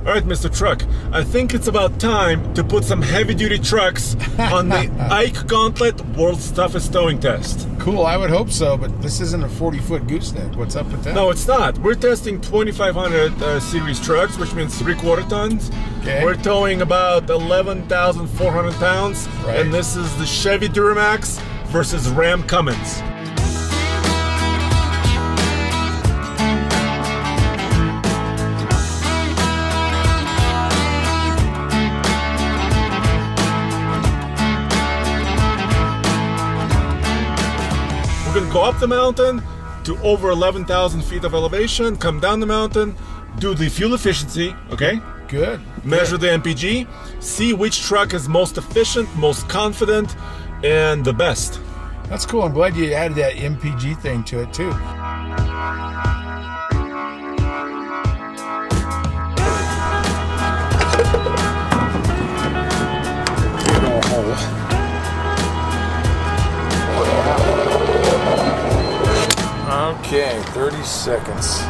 Alright, Mr. Truck, I think it's about time to put some heavy-duty trucks on the Ike Gauntlet World's Toughest Towing Test. Cool, I would hope so, but this isn't a 40-foot gooseneck. What's up with that? No, it's not. We're testing 2500 series trucks, which means 3/4 tons. Okay. We're towing about 11,400 pounds, right. And this is the Chevy Duramax versus Ram Cummins. We're going to go up the mountain to over 11,000 feet of elevation, come down the mountain, do the fuel efficiency, okay? Good. Measure the MPG, see which truck is most efficient, most confident, and the best. That's cool. I'm glad you added that MPG thing to it too. Okay, 30 seconds.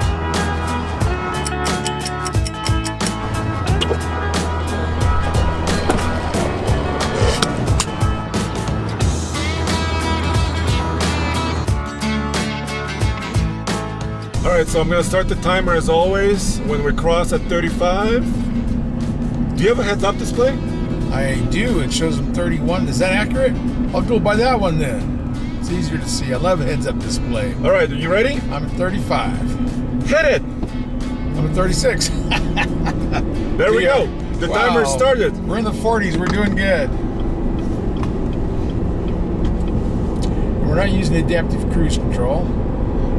All right, so I'm gonna start the timer as always when we cross at 35. Do you have a heads-up display? I do. It shows them 31. Is that accurate? I'll go by that one then. It's easier to see. I love a heads-up display. All right, are you ready? I'm at 35. Hit it! I'm at 36. There we go. The timer started. We're in the 40s. We're doing good. And we're not using adaptive cruise control.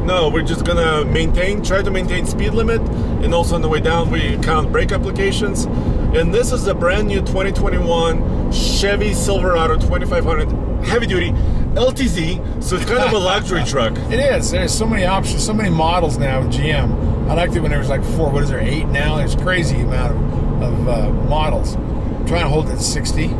No, we're just gonna try to maintain speed limit, and also on the way down we count brake applications. And this is a brand new 2021 Chevy Silverado 2500 heavy duty LTZ, so it's kind of a luxury truck. It is. There's so many options, so many models now with GM. I liked it when there was like 4. What is there, 8 now? There's a crazy amount of models. I'm trying to hold it at 60.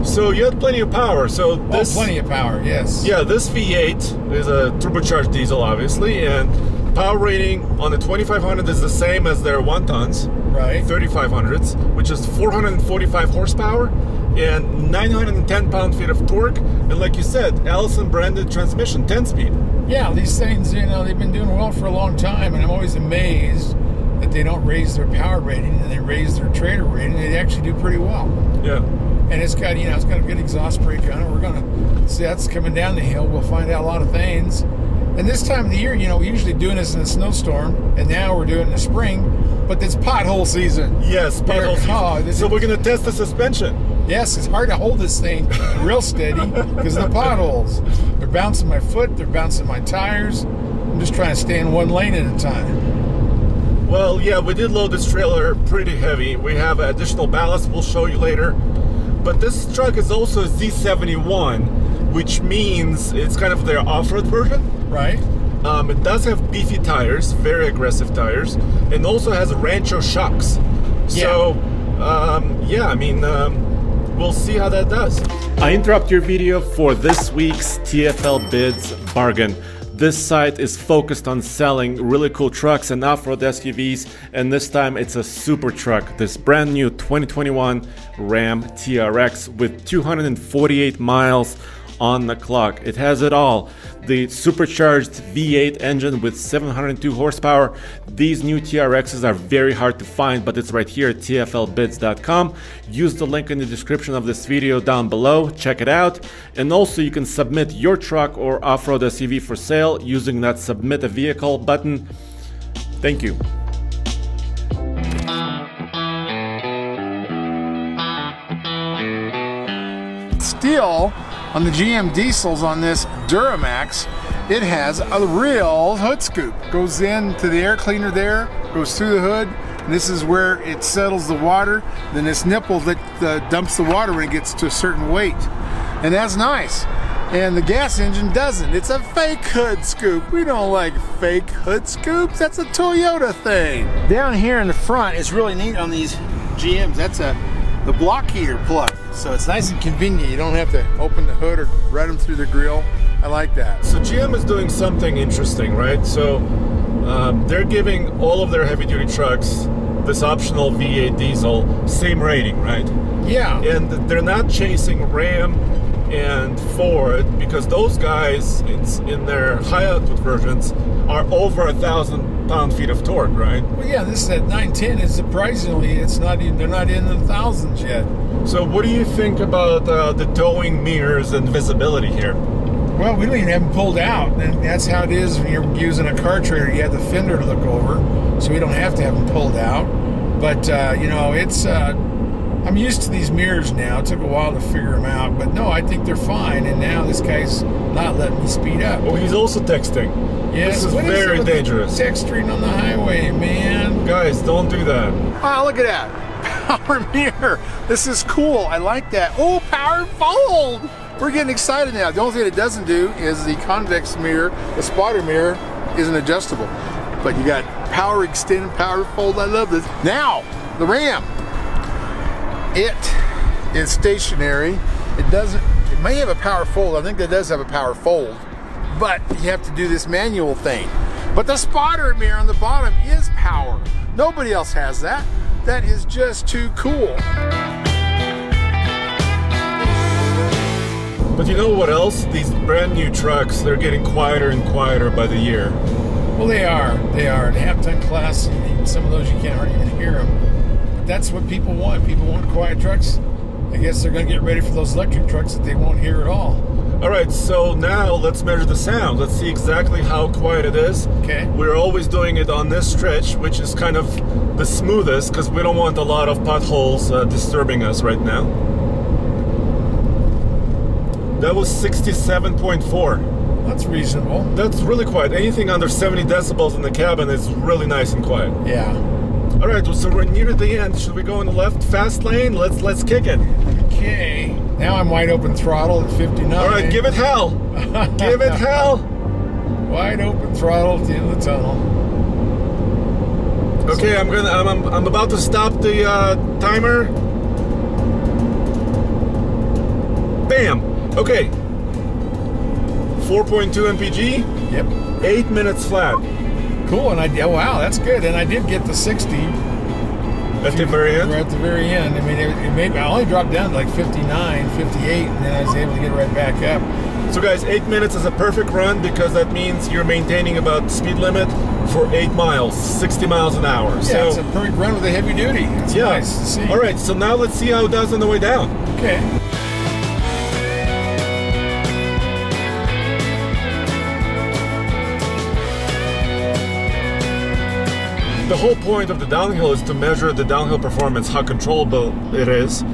So you had plenty of power. So this, plenty of power, yes. Yeah, this V8 is a turbocharged diesel, obviously, and power rating on the 2500 is the same as their 1 tons, right? 3500s, which is 445 horsepower and 910 pound-feet of torque. And like you said, Allison branded transmission, 10-speed. Yeah, these things, you know, they've been doing well for a long time, and I'm always amazed that they don't raise their power rating and they raise their trailer rating. They actually do pretty well. Yeah. And it's got, you know, it's got a good exhaust brake on it. We're gonna see that's coming down the hill. We'll find out a lot of things. And this time of the year, you know, we're usually doing this in a snowstorm, and now we're doing it in the spring. But it's pothole season. Yes, pothole season. So we're gonna test the suspension. Yes, it's hard to hold this thing real steady because of the potholes. They're bouncing my foot. They're bouncing my tires. I'm just trying to stay in one lane at a time. Well, yeah, we did load this trailer pretty heavy. We have additional ballast we'll show you later. But this truck is also a Z71, which means it's kind of their off-road version. Right. It does have beefy tires, very aggressive tires, and also has Rancho shocks. So, yeah, I mean, we'll see how that does. I interrupt your video for this week's TFL Bids Bargain. This site is focused on selling really cool trucks and off-road SUVs, and this time it's a super truck, this brand new 2021 Ram TRX with 248 miles on the clock. It has it all. The supercharged V8 engine with 702 horsepower. These new TRXs are very hard to find, but it's right here at tflbids.com. Use the link in the description of this video down below. Check it out. And also you can submit your truck or off-road SUV for sale using that Submit a Vehicle button. Thank you. Steel on the GM diesels on this Duramax, it has a real hood scoop. Goes into the air cleaner there, goes through the hood, and this is where it settles the water. Then this nipple that dumps the water when it gets to a certain weight. And that's nice. And the gas engine doesn't. It's a fake hood scoop. We don't like fake hood scoops. That's a Toyota thing. Down here in the front, it's really neat on these GMs. That's the block heater plug. So it's nice and convenient. You don't have to open the hood or run them through the grill. I like that. So GM is doing something interesting, right? So they're giving all of their heavy-duty trucks this optional V8 diesel, same rating, right? Yeah. And they're not chasing Ram and Ford, because those guys in their high output versions are over 1,000 pound-feet of torque, right? Well, yeah, this at 910 is surprisingly, they're not in the thousands yet. So what do you think about the towing mirrors and visibility here? Well, we don't even have them pulled out, and that's how it is when you're using a car trailer. You have the fender to look over, so we don't have to have them pulled out. But you know, it's I'm used to these mirrors now. It took a while to figure them out, but no, I think they're fine. And now this guy's not letting me speed up. Oh, he's also texting. Yes, this is very dangerous. Texting on the highway, man. Guys, don't do that. Wow, look at that. Power mirror. This is cool. I like that. Oh, power fold. We're getting excited now. The only thing it doesn't do is the convex mirror, the spotter mirror, isn't adjustable. But you got power extend, power fold. I love this. Now, the Ram. It is stationary. It may have a power fold. I think that does have a power fold. But you have to do this manual thing. But the spotter mirror on the bottom is power. Nobody else has that. That is just too cool. But you know what else? These brand new trucks, they're getting quieter and quieter by the year. Well, they are. They are. The half-ton class, some of those you can't hardly even hear them. But that's what people want. People want quiet trucks. I guess they're going to get ready for those electric trucks that they won't hear at all. All right, so now let's measure the sound. Let's see exactly how quiet it is. Okay. We're always doing it on this stretch, which is kind of the smoothest, because we don't want a lot of potholes disturbing us right now. That was 67.4. That's reasonable. That's really quiet. Anything under 70 decibels in the cabin is really nice and quiet. Yeah. All right, so we're near to the end. Should we go in the left fast lane? Let's kick it. Okay. Now I'm wide open throttle at 59. All right, give it hell. Give it hell. Wide open throttle at the end of the tunnel. Okay, I'm about to stop the timer. Bam. Okay. 4.2 MPG. Yep. 8 minutes flat. Cool, and oh wow, that's good. And I did get the 60 at the very end. Right at the very end. I mean, I only dropped down to like 59, 58, and then I was able to get right back up. So guys, 8 minutes is a perfect run, because that means you're maintaining about speed limit for 8 miles, 60 miles an hour. Yeah, so it's a perfect run with a heavy duty. It's nice to see. All right, so now let's see how it does on the way down. Okay. The whole point of the downhill is to measure the downhill performance, how controllable it is.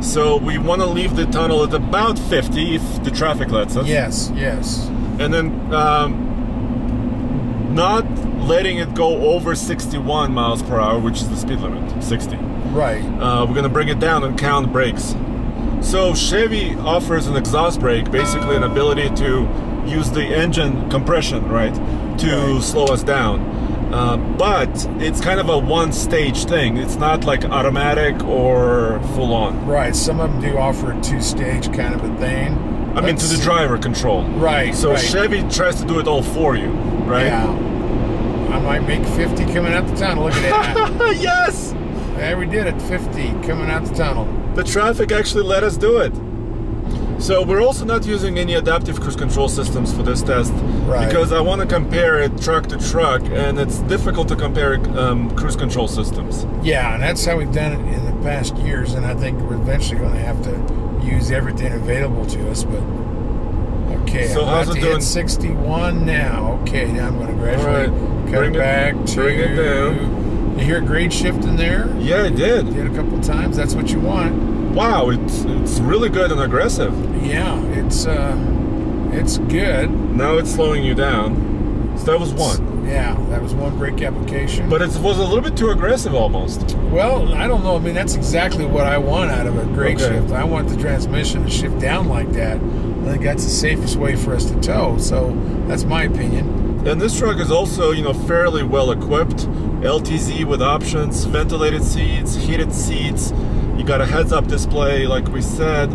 So we want to leave the tunnel at about 50 if the traffic lets us. Yes, yes. And then not letting it go over 61 miles per hour, which is the speed limit, 60. Right. We're going to bring it down and count brakes. So Chevy offers an exhaust brake, basically an ability to use the engine compression, right, to slow us down. But it's kind of a one-stage thing. It's not like automatic or full-on. Right. Some of them do offer a two-stage kind of a thing. I mean, to the driver control. Right. So right. Chevy tries to do it all for you, right? Yeah. I might make 50 coming out the tunnel. Look at that. Yes! Yeah, we did it. 50 coming out the tunnel. The traffic actually let us do it. So we're also not using any adaptive cruise control systems for this test, right, because I want to compare it truck to truck, and it's difficult to compare cruise control systems. Yeah, and that's how we've done it in the past years, and I think we're eventually going to have to use everything available to us. But okay, so I'm how's about it to doing? hit 61 now. Okay, now I'm going to gradually cut it back to. Bring it down. You hear a grade shift in there? Yeah, I did. Did a couple times. That's what you want. Wow, it's really good and aggressive. Yeah, it's good. Now it's slowing you down. So that was one. Yeah, that was one brake application. But it was a little bit too aggressive almost. Well, I don't know. I mean, that's exactly what I want out of a grade shift. I want the transmission to shift down like that. I think that's the safest way for us to tow. So that's my opinion. And this truck is also, you know, fairly well equipped. LTZ with options, ventilated seats, heated seats. You got a heads-up display, like we said.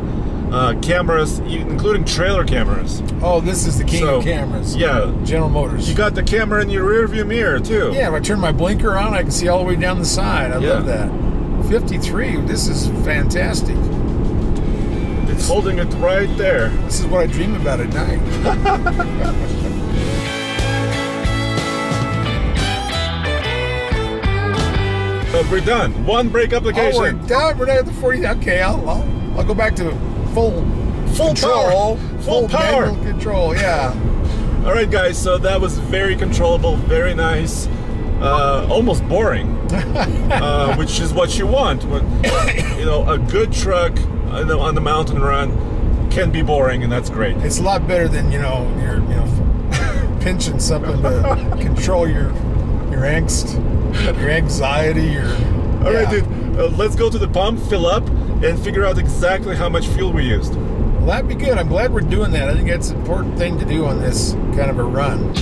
cameras, including trailer cameras. Oh, this is the king of cameras. Yeah. General Motors. You got the camera in your rear view mirror too. Yeah, if I turn my blinker on, I can see all the way down the side. I love that. 53, this is fantastic. It's holding it right there. This is what I dream about at night. But we're done. One brake application. Oh, we're done. We're done at the 40. Okay, I'll go back to full control. Full power. Manual control, yeah. All right, guys, so that was very controllable, very nice, almost boring, which is what you want. When, you know, a good truck on the mountain run can be boring, and that's great. It's a lot better than, you're pinching something to control your angst, your anxiety. All right, dude, let's go to the pump, fill up, and figure out exactly how much fuel we used. Well, that'd be good. I'm glad we're doing that. I think that's an important thing to do on this kind of a run.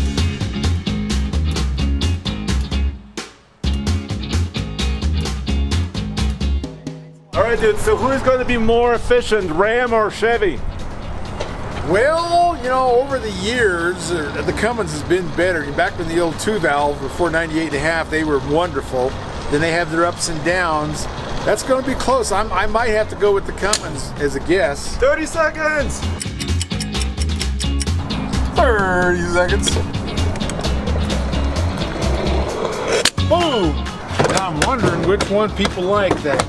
All right, dude, so who is going to be more efficient, Ram or Chevy? Well, over the years, the Cummins has been better. Back when the old 2-valve were 498.5, they were wonderful. Then they have their ups and downs. That's going to be close. I might have to go with the Cummins as a guess. 30 seconds! 30 seconds. Boom! Now I'm wondering which one people like, that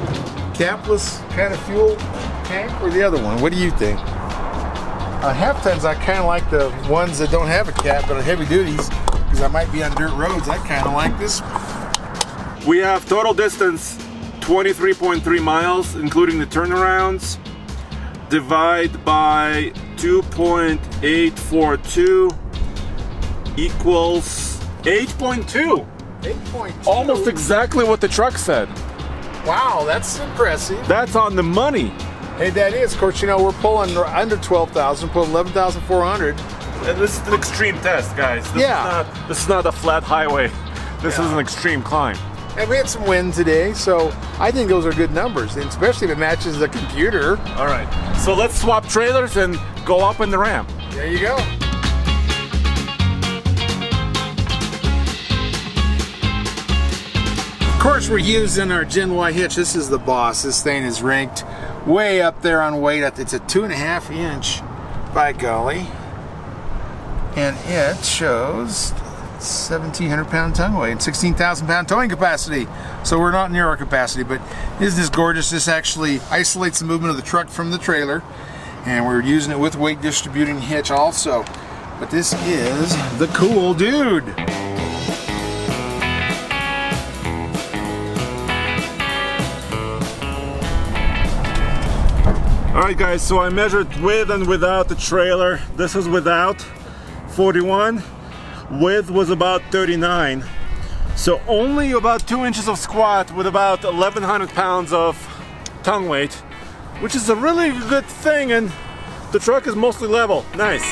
capless kind of fuel tank or the other one. What do you think? Half tons, I kind of like the ones that don't have a cap, but on heavy duties, because I might be on dirt roads, I kind of like this one. We have total distance 23.3 miles, including the turnarounds. Divide by 2.842 equals 8.2. 8.2. Almost exactly what the truck said. Wow, that's impressive. That's on the money. Hey, that is. Of course, we're pulling under 12,000, pulling 11,400. And this is an extreme test, guys. This is not a flat highway. This is an extreme climb. And we had some wind today, so I think those are good numbers, and especially if it matches the computer. All right, so let's swap trailers and go up in the ramp. There you go. Of course, we're using our GenY Hitch. This is the boss. This thing is ranked way up there on weight. It's a 2.5 inch, by golly. And it shows 1,700 pound tongue weight and 16,000 pound towing capacity. So we're not near our capacity, but isn't this gorgeous? This actually isolates the movement of the truck from the trailer, and we're using it with weight distributing hitch also. But this is the cool dude. Alright guys, so I measured with and without the trailer. This is without, 41. Width was about 39. So only about 2 inches of squat with about 1,100 pounds of tongue weight, which is a really good thing, and the truck is mostly level. Nice.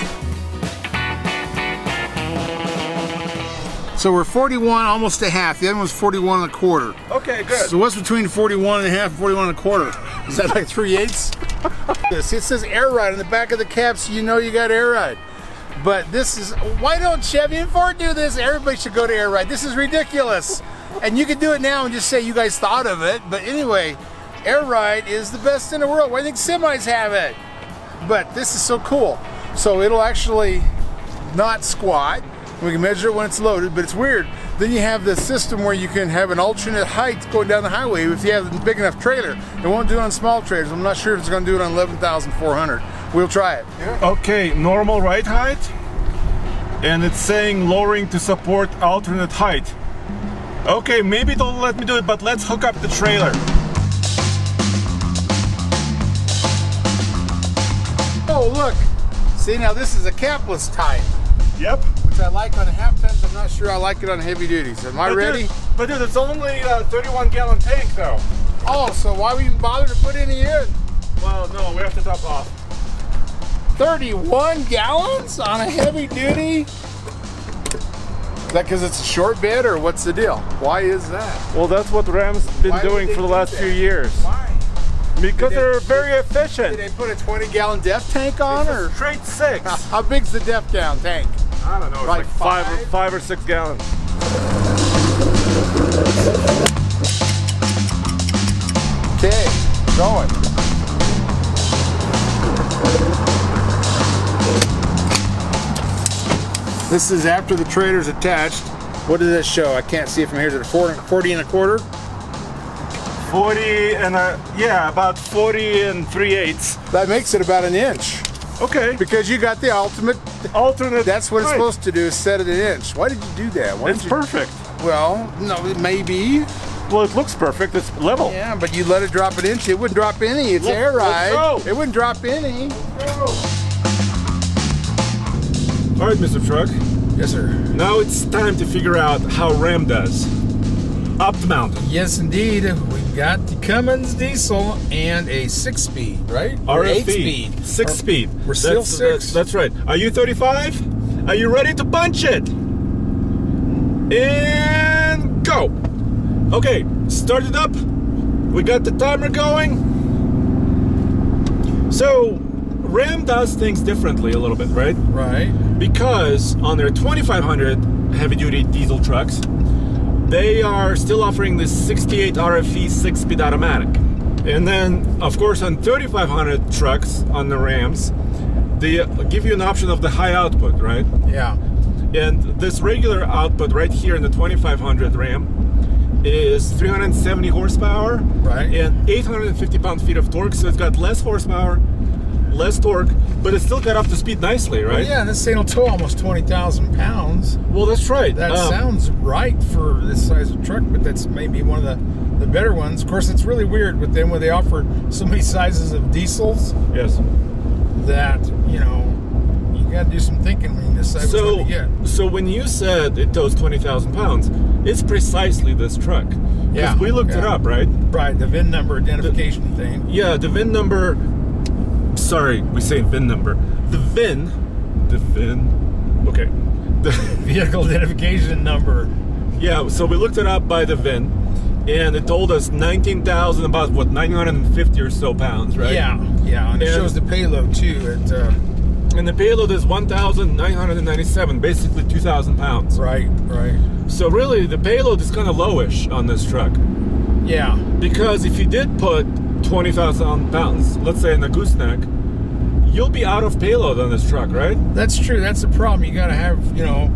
So we're 41, almost a half. The other one's 41 1/4. Okay, good. So what's between 41 1/2 and 41 1/4? Is that like 3/8? See, it says air ride on the back of the cab, so you know you got air ride. But this is, why don't Chevy and Ford do this? Everybody should go to air ride. This is ridiculous. And you can do it now and just say you guys thought of it. But anyway, air ride is the best in the world. Why do you think semis have it? But this is so cool. So it'll actually not squat. We can measure it when it's loaded, but it's weird. Then you have the system where you can have an alternate height going down the highway if you have a big enough trailer. It won't do it on small trailers. I'm not sure if it's going to do it on 11,400. We'll try it. Yeah. Okay, normal ride height, and it's saying lowering to support alternate height. Okay, maybe don't let me do it, but let's hook up the trailer. Oh, look. See, now this is a capless type. Yep. Which I like on half tons. I'm not sure I like it on heavy duties. Am I ready? But dude, it's only a 31-gallon tank though. Oh, so why we even bother to put any in? Well, no, we have to top off. 31 gallons on a heavy duty? Is that because it's a short bed, or what's the deal? Why is that? Well, that's what Ram's been doing for the last few years. Why? Because they're very efficient. Did they put a 20-gallon DEF tank on, or straight 6? How big's the DEF gallon tank? I don't know. It's like 5 or 6 gallons. Okay, going. This is after the trailer's attached. What does this show? I can't see it from here. Is it a 40 and a quarter? 40 and yeah, about 40 and 3/8. That makes it about an inch. Okay. Because you got the alternate. That's what it's supposed to do, is set it an inch. Why did you do that? It's perfect. Well, no, maybe. Well, it looks perfect. It's level. Yeah, but you let it drop an inch. It wouldn't drop any. It's air ride. It wouldn't drop any. All right, Mr. Truck. Yes, sir. Now it's time to figure out how Ram does. Up the mountain. Yes, indeed. We've got the Cummins diesel and a 6-speed, right? Or 8-speed. 6-speed. We're still 6. That's right. Are you 35? Are you ready to punch it? And go. Okay, start it up. We got the timer going. So, Ram does things differently a little bit, right? Right. Because on their 2500 heavy-duty diesel trucks, they are still offering this 68 RFE 6-speed automatic. And then, of course, on 3500 trucks, on the Rams, they give you an option of the high output, right? Yeah. And this regular output right here in the 2500 Ram is 370 horsepower, right, and 850 pound-feet of torque, so it's got less horsepower, less torque, but it still got up to speed nicely, right? Well, yeah, this thing will tow almost 20,000 pounds. Well, that's right. That sounds right for this size of truck, but that's maybe one of the better ones. Of course, it's really weird with them when they offer so many sizes of diesels. Yes. That, you know, you got to do some thinking when you decide which one to get. So when you said it tows 20,000 pounds, it's precisely this truck. Yeah. We looked it up, right? Right, the VIN number identification thing. Yeah, the VIN number. Sorry, we say VIN number. The VIN. Okay. The vehicle identification number. Yeah, so we looked it up by the VIN, and it told us 19,000, about what, 950 or so pounds, right? Yeah, yeah, and it shows the payload too. And the payload is 1,997, basically 2,000 pounds. Right, right. So really, the payload is kind of lowish on this truck. Yeah. Because if you did put 20,000 pounds, let's say in a gooseneck, you'll be out of payload on this truck, right? That's true. That's the problem. You got to have, you know,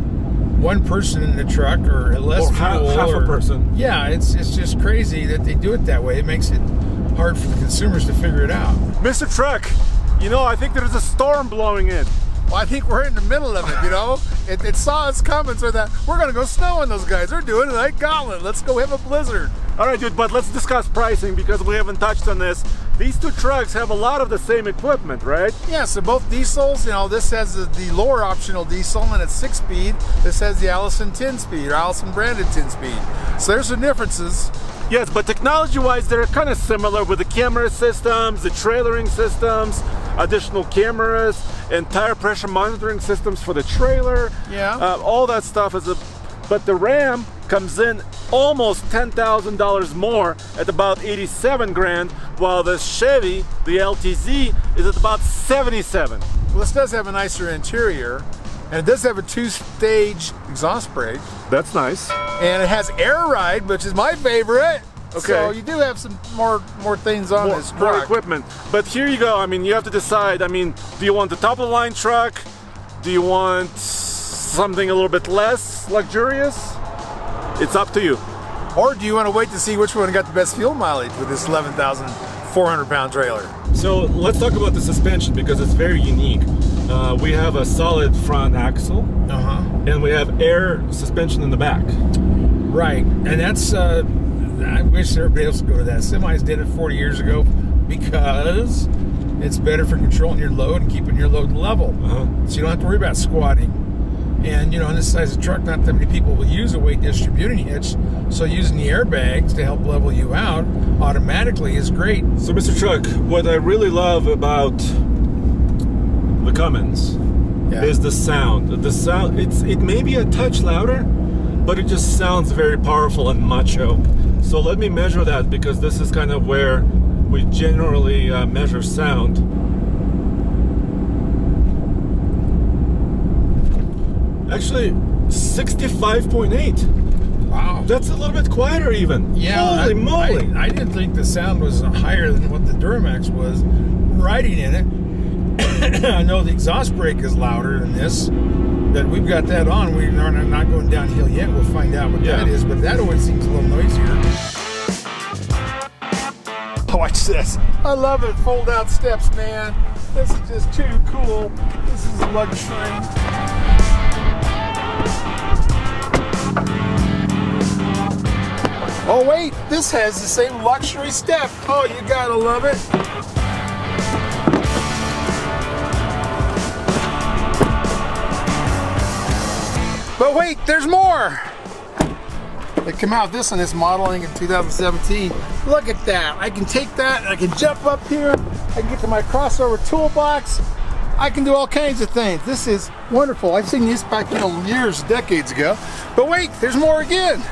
one person in the truck or less or half a person. Yeah, it's just crazy that they do it that way. It makes it hard for the consumers to figure it out. Mr. Truck, you know, I think there's a storm blowing in. Well, I think we're in the middle of it, you know? It saw us coming, so that we're going to go snow on those guys. They're doing an Ike Gauntlet. Let's go have a blizzard. All right, dude, but let's discuss pricing because we haven't touched on this. These two trucks have a lot of the same equipment, right? Yeah, so both diesels, you know, this has the lower optional diesel and it's 6-speed. This has the Allison 10-speed or Allison branded 10-speed. So there's some differences. Yes, but technology-wise, they're kind of similar with the camera systems, the trailering systems, additional cameras, and tire pressure monitoring systems for the trailer. Yeah. All that stuff is but the Ram comes in almost $10,000 more at about 87 grand, while the Chevy, the LTZ, is at about 77. Well, this does have a nicer interior, and it does have a 2-stage exhaust brake. That's nice. And it has air ride, which is my favorite. Okay. So you do have some more things on this truck. More equipment. But here you go. I mean, you have to decide. I mean, do you want the top of the line truck? Do you want something a little bit less luxurious? It's up to you. Or do you want to wait to see which one got the best fuel mileage with this 11,400 pound trailer? So let's talk about the suspension because it's very unique. We have a solid front axle, and we have air suspension in the back. Right, and that's, I wish everybody else would go to that. Semis did it 40 years ago because it's better for controlling your load and keeping your load level. So you don't have to worry about squatting. And, you know, on this size of truck, not that many people will use a weight distributing hitch, so using the airbags to help level you out automatically is great. So, Mr. Truck, what I really love about the Cummins is the sound. The sound, it may be a touch louder, but it just sounds very powerful and macho. So let me measure that because this is kind of where we generally measure sound. Actually, 65.8. Wow. That's a little bit quieter even. Yeah. Holy moly. I didn't think the sound was higher than what the Duramax was riding in it. I know the exhaust brake is louder than this, but we've got that on. We're not going downhill yet. We'll find out what that is, but that always seems a little noisier. Watch this. I love it. Fold out steps, man. This is just too cool. This is a luxury. Oh wait, this has the same luxury step. Oh, you gotta love it. But wait, there's more. They come out with this in this modeling in 2017. Look at that. I can take that and I can jump up here. I can get to my crossover toolbox. I can do all kinds of things. This is wonderful. I've seen these back, years, decades ago. But wait, there's more again.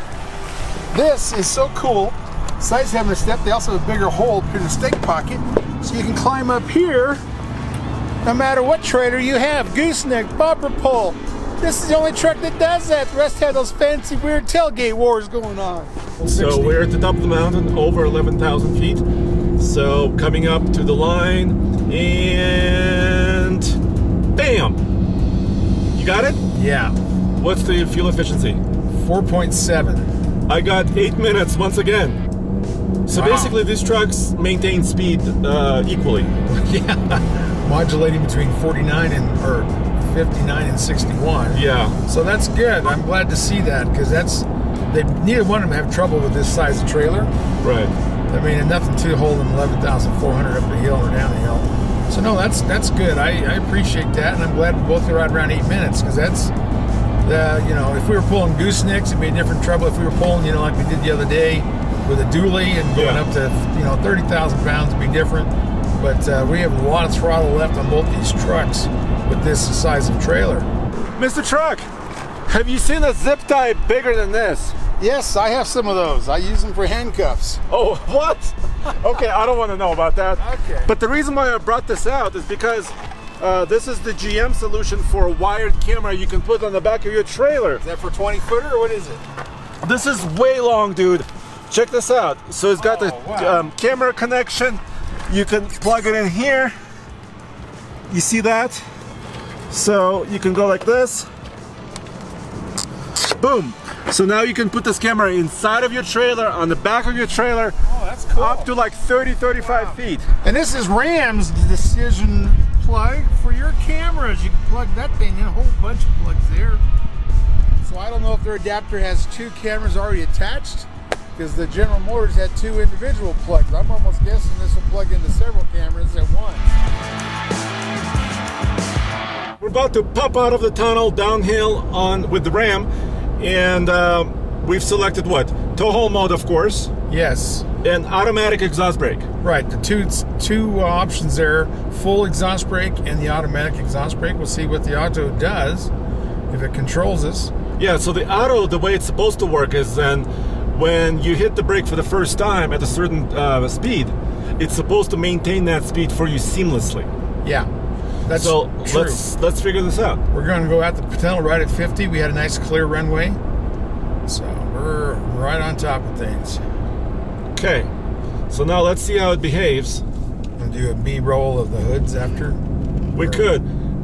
This is so cool. Besides having a step, they also have a bigger hole in the stake pocket, so you can climb up here no matter what trailer you have. Gooseneck, bumper pull. This is the only truck that does that. The rest have those fancy, weird tailgate wars going on. So we're at the top of the mountain, over 11,000 feet. So coming up to the line, and bam! You got it? Yeah. What's the fuel efficiency? 4.7. I got 8 minutes once again. So basically these trucks maintain speed equally. Yeah, modulating between 49 or 59 and 61. Yeah. So that's good. I'm glad to see that, because neither one of them have trouble with this size of trailer. Right. I mean, and nothing to hold them 11,400 up the hill or down the hill. So no, that's good. I appreciate that, and I'm glad we both ride around 8 minutes, because that's, if we were pulling goosenecks, it'd be a different trouble. If we were pulling, like we did the other day with a dually and going up to, 30,000 pounds, it'd be different. But we have a lot of throttle left on both these trucks with this size of trailer. Mr. Truck, have you seen a zip tie bigger than this? Yes, I have some of those. I use them for handcuffs. Oh, what? Okay, I don't want to know about that. Okay. But the reason why I brought this out is because this is the GM solution for a wired camera you can put on the back of your trailer. Is that for 20-footer or what is it? This is way long, dude. Check this out. So it's got the camera connection. You can plug it in here. You see that? So you can go like this. Boom. So now you can put this camera inside of your trailer, on the back of your trailer. Oh, that's cool. Up to like 30, 35 feet. And this is Ram's decision plug for your cameras. You can plug that thing in, a whole bunch of plugs there. So I don't know if their adapter has 2 cameras already attached, because the General Motors had 2 individual plugs. I'm almost guessing this will plug into several cameras at once. We're about to pop out of the tunnel downhill with the Ram, and we've selected what? Tow haul mode, of course. Yes. And automatic exhaust brake. Right, the two options there, full exhaust brake and the automatic exhaust brake. We'll see what the auto does, if it controls us. Yeah, so the auto, the way it's supposed to work is then when you hit the brake for the first time at a certain speed, it's supposed to maintain that speed for you seamlessly. Yeah, that's so true. Let's figure this out. We're going to go out the tunnel right at 50. We had a nice clear runway, so we're right on top of things. Okay, so now let's see how it behaves. We'll do a B-roll of the hoods after. We could.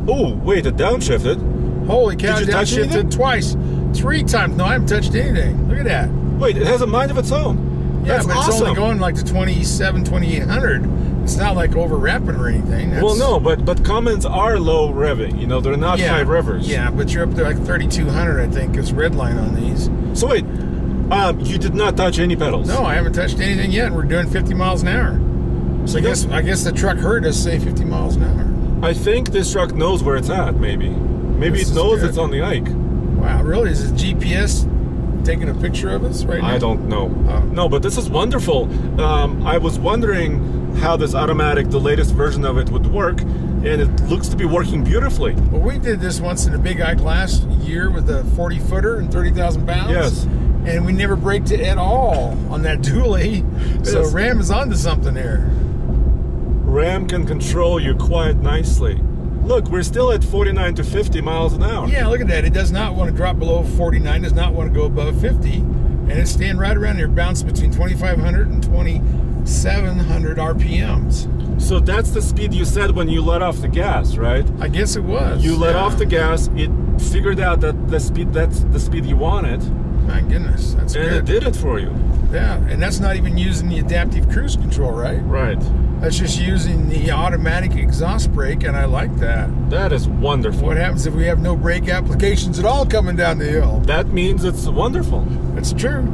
Oh, wait, it downshifted. Holy cow, Did you touch downshifted anything? Twice. 3 times. No, I haven't touched anything. Look at that. Wait, it has a mind of its own. Yeah, That's but awesome. it's only going like to 2,800. It's not like over wrapping or anything. Well, no, but Cummins are low revving. They're not high revvers. Yeah, but you're up there like 3,200, I think, is redline on these. So wait, you did not touch any pedals? No, I haven't touched anything yet. We're doing 50 miles an hour. So I guess the truck heard us say 50 miles an hour. I think this truck knows where it's at, maybe. Maybe it knows it's on the Ike. Wow, really? Is it GPS taking a picture of us right now? I don't know. Oh. No, but this is wonderful. I was wondering how this automatic, the latest version of it, would work, and it looks to be working beautifully. Well, we did this once in a big Ike last year with a 40-footer and 30,000 pounds. Yes. and we never braked it at all on that dually. So Yes. Ram is onto something here. Ram can control you quite nicely. Look, we're still at 49 to 50 miles an hour. Yeah, look at that. It does not want to drop below 49, does not want to go above 50. And it's staying right around here, bouncing between 2,500 and 2,700 RPMs. So that's the speed you said when you let off the gas, right? I guess it was. You let off the gas, it figured out that that's the speed you wanted, My goodness, that's and good. it did it for you. Yeah, and that's not even using the adaptive cruise control, right? Right. That's just using the automatic exhaust brake, and I like that. That is wonderful. What happens if we have no brake applications at all coming down the hill? That means it's wonderful. That's true.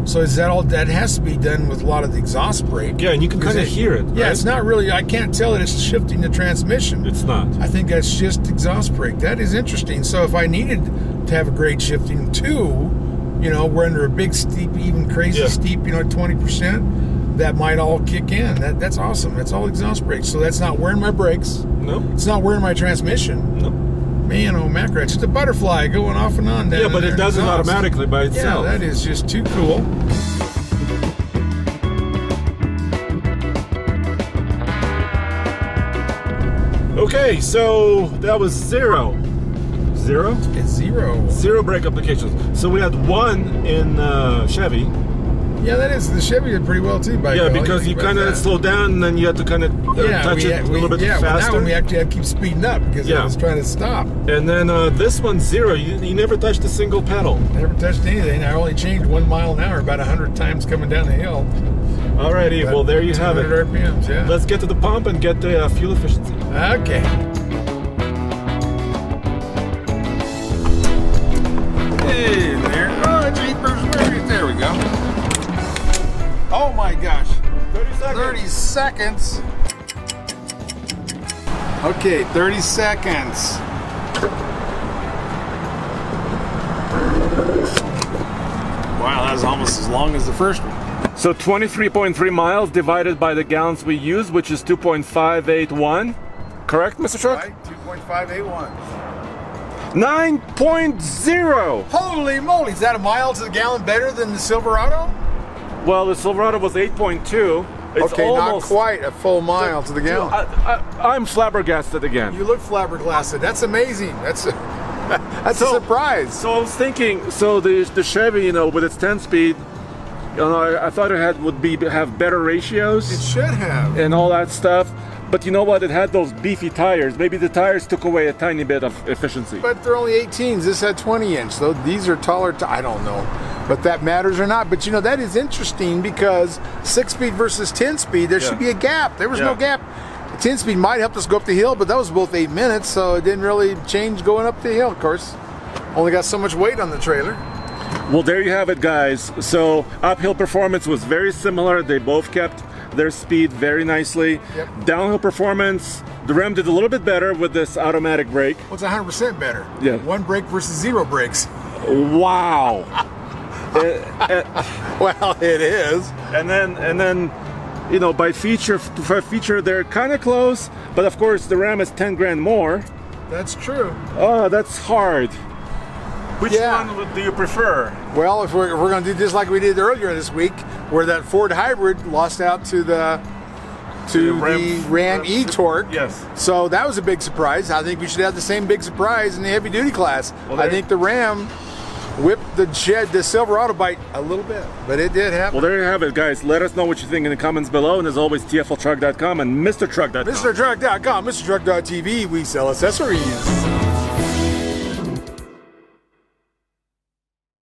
So is that all? That has to be done with a lot of the exhaust brake. Yeah, and you can kind of hear it. Yeah, right? it's not really. I can't tell that it's shifting the transmission. It's not. I think that's just exhaust brake. That is interesting. So if I needed to have a grade shifting too, you know, we're under a big steep, even crazy steep, you know, 20%, that might all kick in. That's awesome. That's all exhaust brakes. So that's not wearing my brakes. No. It's not wearing my transmission. No. Man, oh mackerel, it's just a butterfly going off and on down Yeah, but it does it automatically by itself. Yeah, that is just too cool. Okay, so that was zero. Zero? It's zero. Zero brake applications. So we had one in Chevy. Yeah, that is. The Chevy did pretty well too, by Yeah, golly. because you Think about kind of that. slowed down and then you had to kind of touch it a little bit well, faster. that one we actually had to keep speeding up because I was trying to stop. And then this one's zero. You never touched a single pedal. Never touched anything. I only changed 1 mile an hour about 100 times coming down the hill. Alrighty, well there you have it. 200 RPMs, yeah. Let's get to the pump and get the fuel efficiency. Okay. Hey there. Oh, jeepers. There we go. Oh my gosh. 30 seconds. 30 seconds. Okay, 30 seconds. Wow, that was almost as long as the first one. So 23.3 miles divided by the gallons we use, which is 2.581. Correct, Mr. Truck? Right, 2.581. 9.0! Holy moly, is that a mile to the gallon better than the Silverado? Well, the Silverado was 8.2. It's Okay, not almost quite a full mile to the gallon. I'm flabbergasted again. You look flabbergasted. That's amazing. That's a surprise. So I was thinking, so the Chevy, you know, with its 10-speed, you know, I thought it have better ratios. It should have. And all that stuff. But you know what? It had those beefy tires. Maybe the tires took away a tiny bit of efficiency. But they're only 18s. This had 20-inch. So these are taller. I don't know. But that matters or not. But you know, that is interesting because 6-speed versus 10-speed, there should be a gap. There was no gap. 10-speed might help us go up the hill, but that was both 8 minutes, so it didn't really change going up the hill, of course. Only got so much weight on the trailer. Well, there you have it, guys. So uphill performance was very similar. They both kept their speed very nicely. Yep. Downhill performance, the Ram did a little bit better with this automatic brake. Well, it's 100% better. Yeah. 1 brake versus 0 brakes. Wow. Well, it is. And then, you know, by feature they're kind of close, but of course the Ram is 10 grand more. That's true. Oh, that's hard. Which one do you prefer? Well, if we're going to do just like we did earlier this week, where that Ford hybrid lost out to the Ram e-Torque. Yes. So that was a big surprise. I think we should have the same big surprise in the heavy duty class. Well, I think the Ram whipped the Silverado by a little bit, but it did happen. Well, there you have it, guys. Let us know what you think in the comments below. And as always, TFLtruck.com and MrTruck.com. MrTruck.com, MrTruck.tv, we sell accessories.